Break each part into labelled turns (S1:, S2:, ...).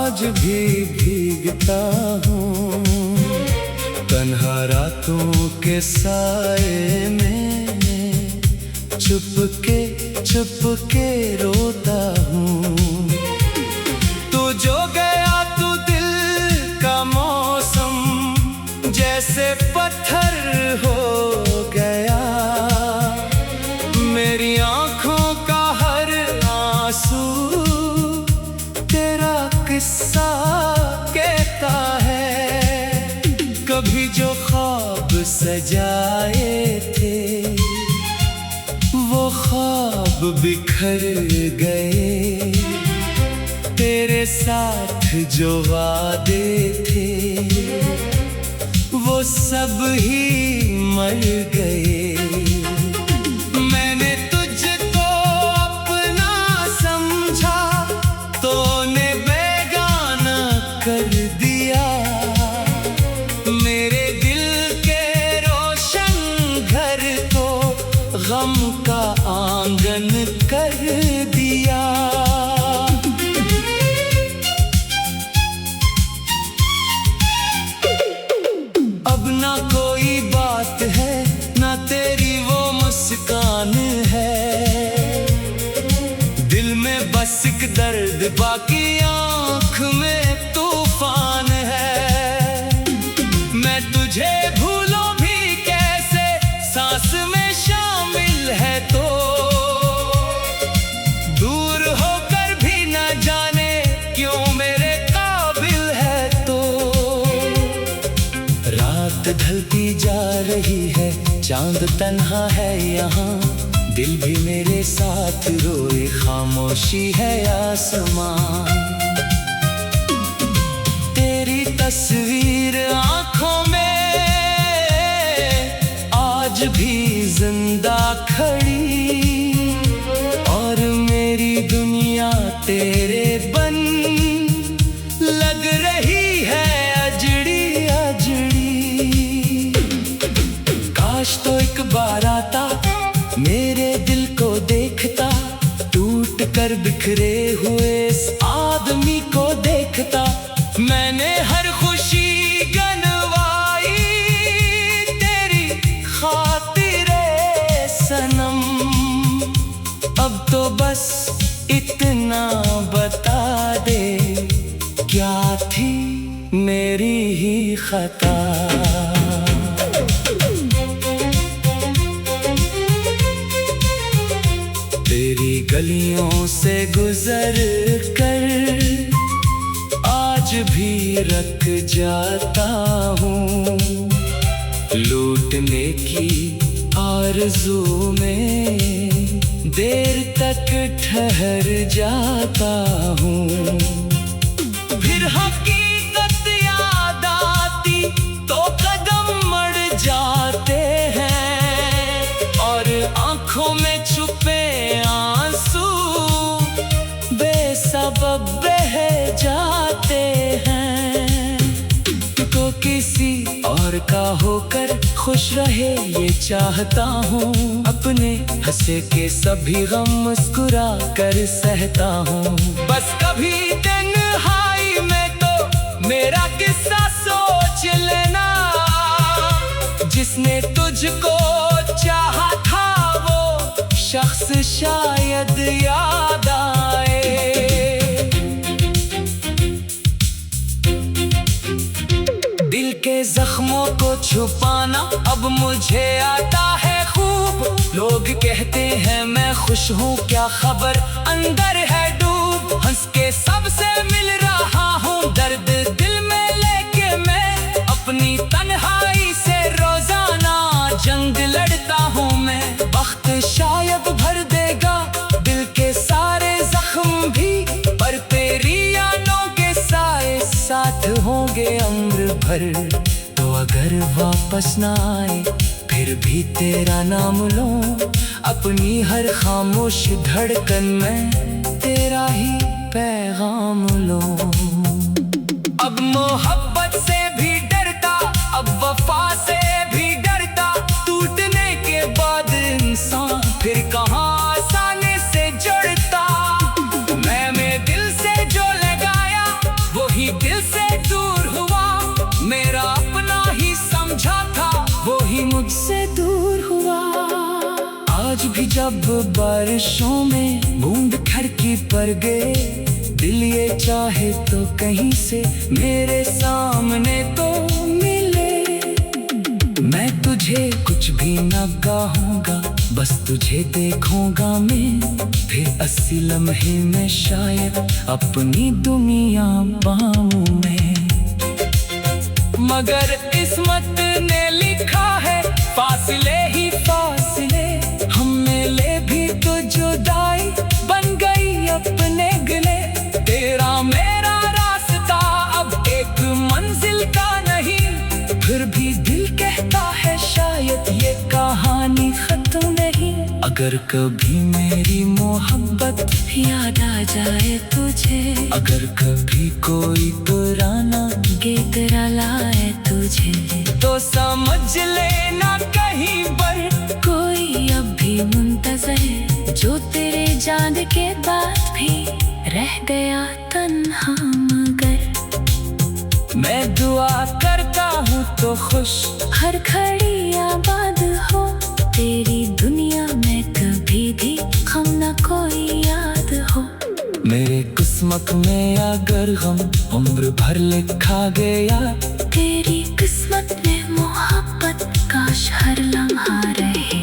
S1: आज भी भीगता हूँ तन्हा रातों के साए में, चुपके रोता हूँ। तू जो गया तू दिल का मौसम जैसे पत्थर हो गया, मेरी आँखों का हर आंसू तेरा किस्सा कहता है। कभी जो ख्वाब सजाए थे वो ख्वाब बिखर गए, तेरे साथ जो वादे थे वो सब ही मर गए। मैंने तुझको अपना समझा तूने बेगाना कर दिया, मेरे दिल के रोशन घर को गम का आंगन कर दिया। अब ना कोई बात है ना तेरी वो मुस्कान है, दिल में बस एक दर्द बाकी आँख में तूफान है। मैं तुझे भूलूं भी कैसे, सांस में शामिल है तो, दूर होकर भी न जाने क्यों मेरे काबिल है तो। रात ढलती जा रही है, चांद तन्हा है यहाँ, दिल भी मेरे साथ रोए, खामोशी है आसमान। तेरी तस्वीर आँखों में आज भी जिंदा खड़ी, और मेरी दुनिया तेरे बन लग रही है अजड़ी अजड़ी। काश तो एक बार आता मेरे दिल को देखता, टूट कर बिखरे हुए इस आदमी को देखता। मैंने हर खुशी गनवाई तेरी खातिरे सनम, अब तो बस इतना बता दे क्या थी मेरी ही खता। तेरी गलियों से गुजर कर आज भी रख जाता हूँ, लूटने की आरज़ू में देर तक ठहर जाता हूँ। फिर हकीकत याद आती तो कदम मड़ जाते हैं, और आँखों में छुपे आंसू बेसबब बह जाते हैं। तो किसी और का होकर खुश रहे ये चाहता हूँ, अपने हंसे के सभी गम मुस्कुरा कर सहता हूँ। बस कभी तन्हाई में तो मेरा किस्सा सोच लेना, जिसने तुझको चाहा था वो शख्स शायद याद आए। दिल के जख्मों को छुपाना अब मुझे आता है खूब, लोग कहते हैं मैं खुश हूँ क्या खबर अंदर है डूब। हंस के सबसे मिल रहा हूँ, दर्द दिल में लेके मैं अपनी तन्हाई से रोजाना जंग लड़ता हूँ मैं। वक्त शायद भर देगा दिल के सारे जख्म भी, पर तेरी यादों के साए साथ होंगे उम्र भर। तो अगर वापस ना आए फिर भी तेरा नाम लूं, अपनी हर खामोश धड़कन में तेरा ही पैगाम लूं। अब मोहब्बत से भी डरता, अब वफा से भी डरता, टूटने के बाद इंसान फिर कहाँ आसानी से जुड़ता। मैंने दिल से जो लगाया वो कोई दिल से दूर हुआ, मेरा अपना ही समझा था, वो ही मुझसे दूर हुआ। आज भी जब बारिशों में बूंद खिड़की पर गिरे, दिल ये चाहे तो कहीं से मेरे सामने तो मिले। मैं तुझे कुछ भी न कहूँगा, बस तुझे देखूंगा मैं, फिर 80 लम्हे में शायद अपनी दुनिया पाऊं मैं। मगर किस्मत ने लिखा है फासले ही फासले, हम मिले भी तो जुदाई बन गई अपने गिले। तेरा मेरा रास्ता अब एक मंजिल का नहीं, फिर भी दिल कहता है शायद ये कहानी खत्म नहीं। अगर कभी मेरी मोहब्बत याद आ जाए तुझे, अगर कभी कोई पुराना गीत लाए तुझे, तो समझ लेना कहीं पर कोई अब भी मुंतज़र, जो तेरे जाने के बाद भी रह गया तन्हा। मगर मैं दुआ करता हूँ तो खुश हर घड़ी आबाद हो, तेरी दुनिया में कभी भी गम न कोई याद हो। मेरे किस्मत में अगर गम उम्र भर लिखा गया, तेरी किस्मत में मोहब्बत काश हर लम्हा रहे।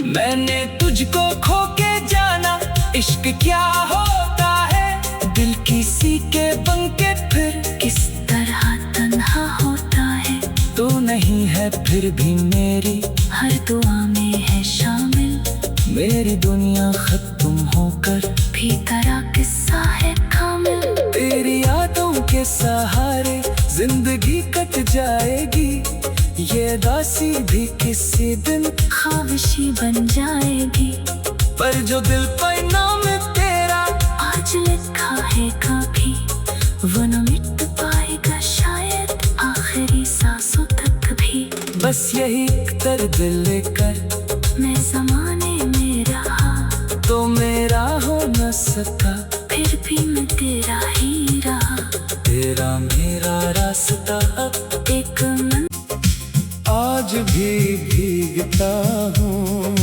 S1: मैंने तुझको खो के जाना इश्क क्या होता है, दिल किसी के बन के फिर किस तरह तन्हा होता है। तू नहीं है फिर भी मेरी हर दुआ में है शामिल, मेरी दुनिया खत्म होकर भी तेरा किस्सा है कामिल। तेरी यादों के सहारे जिंदगी कट जाएगी, ये दासी भी किसी दिन ख्वाहिशी बन जाएगी। पर जो दिल पर नाम तेरा आज लिखा है कभी, वो न मिट पाएगा शायद आखिरी सांसों तक भी। बस यही दर्द लेकर मैं ज़माने में रहा, तो मेरा हो न सका, फिर भी मैं तेरा ही रहा। तेरा मेरा रास्ता अब एक मन। आज भी भीगता हूँ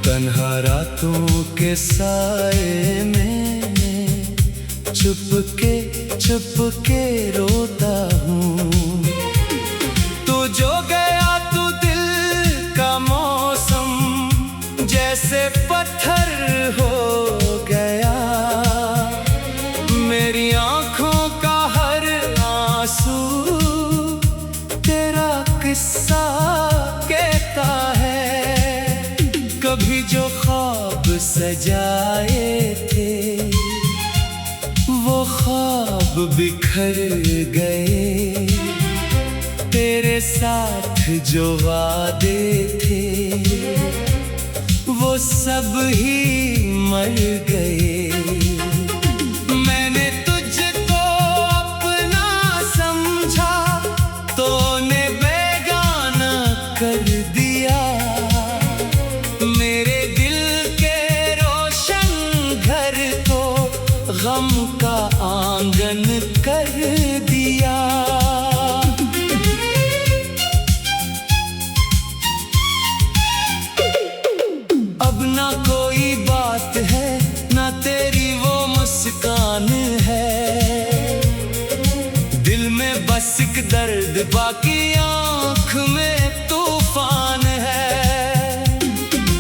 S1: तन्हा रातों के साए में, चुप के रोता हूँ। तू जो गया तू दिल का मौसम जैसे पत्थर हो गया, मेरी आँखों का हर आंसू तेरा किस्सा कहता है। कभी जो ख्वाब सजाए थे वो ख्वाब बिखर गए, तेरे साथ जो वादे थे वो सब ही मर गए। मैंने तुझको अपना समझा, तूने बेगाना कर दिया, मेरे दिल के रोशन घर को गम का आंगन कर दिया। अब ना कोई बात है, ना तेरी वो मुस्कान है, दिल में बस एक दर्द बाकी आँख में तूफान है।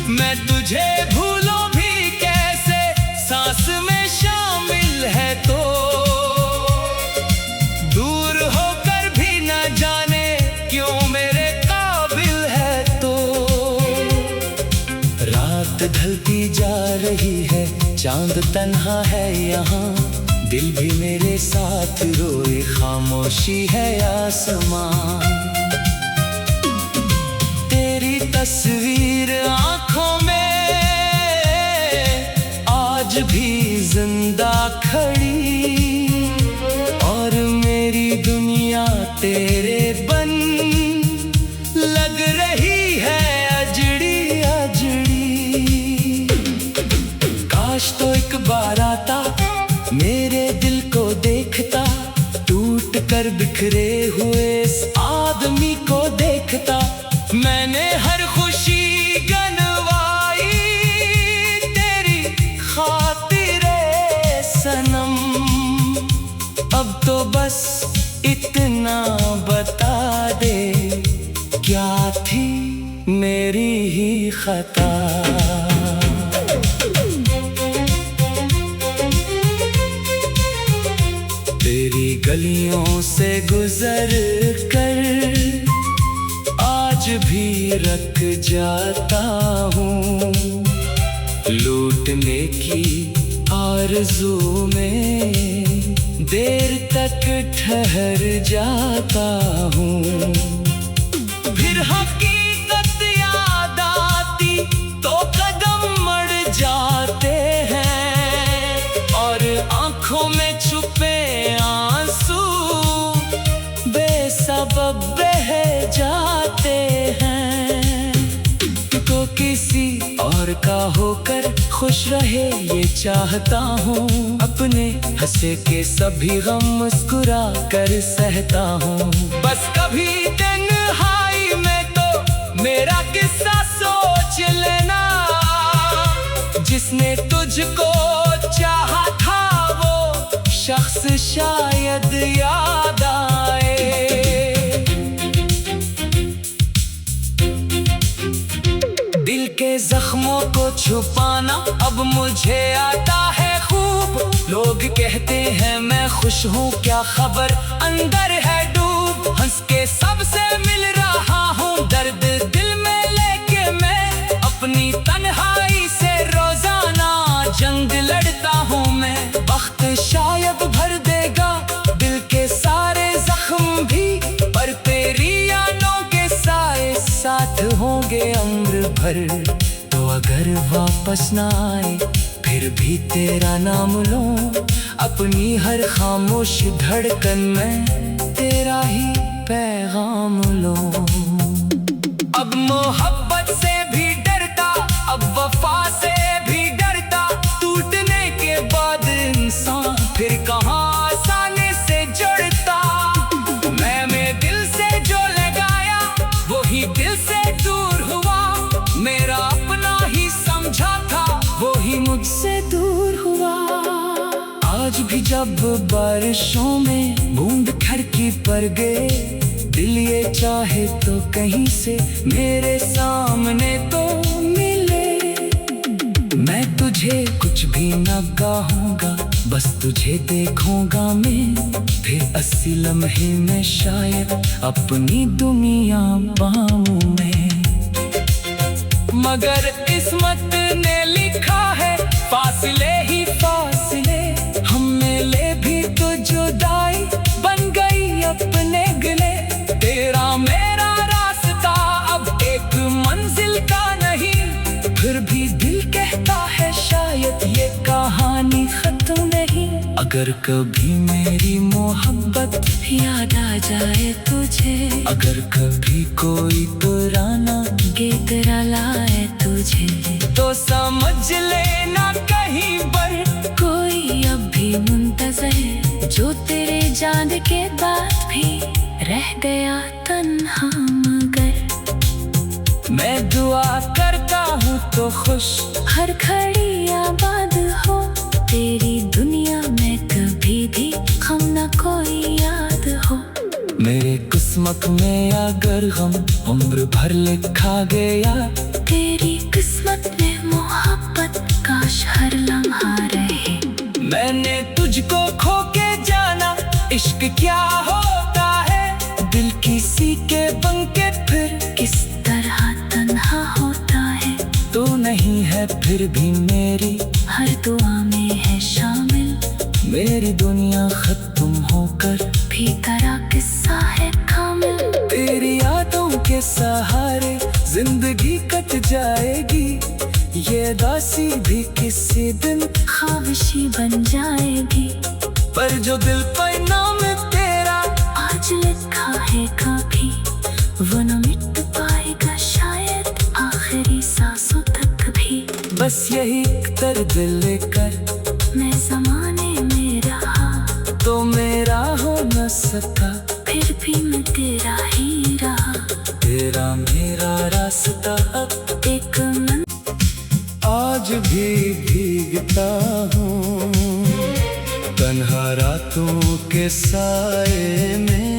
S1: मैं तुझे भूलूं भी कैसे, सांस में शामिल है तो, दूर होकर भी न जाने क्यों मेरे काबिल है तो। रात ढलती जा रही है, चांद तन्हा है यहाँ, दिल भी मेरे साथ रोए, खामोशी है आसमां। तेरी तस्वीर आँखों में आज भी जिंदा खड़ी, और मेरी दुनिया तेरे बन लग रही है अजड़ी अजड़ी। काश तो एक बार आता, मेरे दिल को देखता, कर बिखरे हुए इस आदमी को देखता, मैंने हर खुशी गनवाई तेरी खातिरे सनम। अब तो बस इतना बता दे, क्या थी मेरी ही खता। तेरी गलियों से गुजर कर आज भी रख जाता हूँ, लूटने की आरज़ू में देर तक ठहर जाता हूँ। फिर हकीकत याद आती तो कदम मड़ जाते हैं, और आंखों में छुपे आंसू बेसबब बह जाते हैं। तो किसी और का होकर खुश रहे ये चाहता हूँ, अपने हंसे के सभी गम मुस्कुरा कर सहता हूँ। बस कभी तन्हाई में तो मेरा किस्सा सोच लेना, जिसने तुझको चाहा था वो शख्स शायद याद आए। दिल के जख्मों को छुपाना अब मुझे आता है खूब, लोग कहते हैं मैं खुश हूँ, क्या खबर अंदर है डूब। हंस के सबसे मिल रहा हूँ, दर्द दिल में लेके मैं अपनी तन्हाई से रोजाना जंग लड़ता हूँ मैं। वक्त शायद भर देगा दिल के सारे जख्म भी, पर तेरी यादों के साए साथ होंगे उम्र भर। तो अगर वापस ना आए फिर भी तेरा नाम लूं, अपनी हर खामोश धड़कन में तेरा ही पैगाम लूं। अब मोहब्बत से भी डरता, अब वफा से भी डरता, टूटने के बाद इंसान फिर कहाँ आसानी से जुड़ता। मैंने दिल से जो लगाया वही दिल से दूर हुआ, मेरा अपना ही समझा था वही मुझसे दूर हुआ। आज भी जब बारिशों में बूंद खिड़की पर गए, दिल ये चाहे तो कहीं से मेरे सामने तो मिले। मैं तुझे कुछ भी न कहूँगा, बस तुझे देखूंगा मैं, फिर 80 लम्हे में शायद अपनी दुनिया पाऊं मैं। मगर किस्मत ने लिखा है फासले ही फासले, हम मिले भी तो जुदाई बन गई अपने गले। तेरा मेरा रास्ता अब एक मंजिल का नहीं, फिर भी दिल कहता है शायद ये कहानी खत्म नहीं। अगर कभी मेरी मोहब्बत याद आ जाए तुझे, अगर कभी कोई पुराना गीत रुलाए तुझे, तो समझ लेना कहीं पर कोई अब भी मुंतज़र, जो तेरे जान के बाद भी रह गया तन्हा। मगर मैं दुआ करता हूँ तो खुश हर घड़ी आबाद हो, तेरी दुनिया में कभी भी गम न कोई याद हो। मेरे किस्मत में अगर गम उम्र भर लिखा गया, तेरी किस्मत में मोहब्बत काश हर लम्हा रहे। मैंने तुझको खो के जाना इश्क क्या होता है, दिल किसी के बन के फिर किस तरह तन्हा होता है। तू नहीं है फिर भी मेरी हर दुआ में है शामिल, मेरी दुनिया खत्म होकर भी तेरा किस्सा है कामिल। तेरी यादों के सहारे जिंदगी कट जाएगी, ये दासी भी किसी दिन ख्वाहिशी बन जाएगी। पर जो दिल पर नाम तेरा आज लिखा है कभी, वो न मिट पाएगा शायद आखिरी सांसों तक भी। बस यही दर्द लेकर मैं ज़माने में रहा, तो मेरा हो न सका,
S2: फिर भी मैं तेरा ही रहा।
S1: तेरा मेरा रास्ता अब
S2: एक मन
S1: आज भी भीगता हूँ, तन्हा रातों के साए में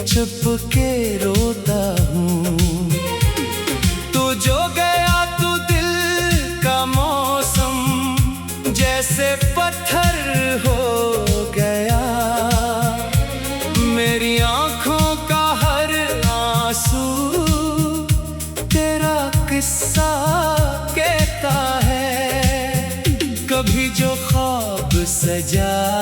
S1: चुपके रोता हूँ। तू जो गया तू दिल का मौसम जैसे पत्थर हो गया, मेरी आँखों का हर आंसू तेरा किस्सा कहता है। कभी जो ख्वाब सजा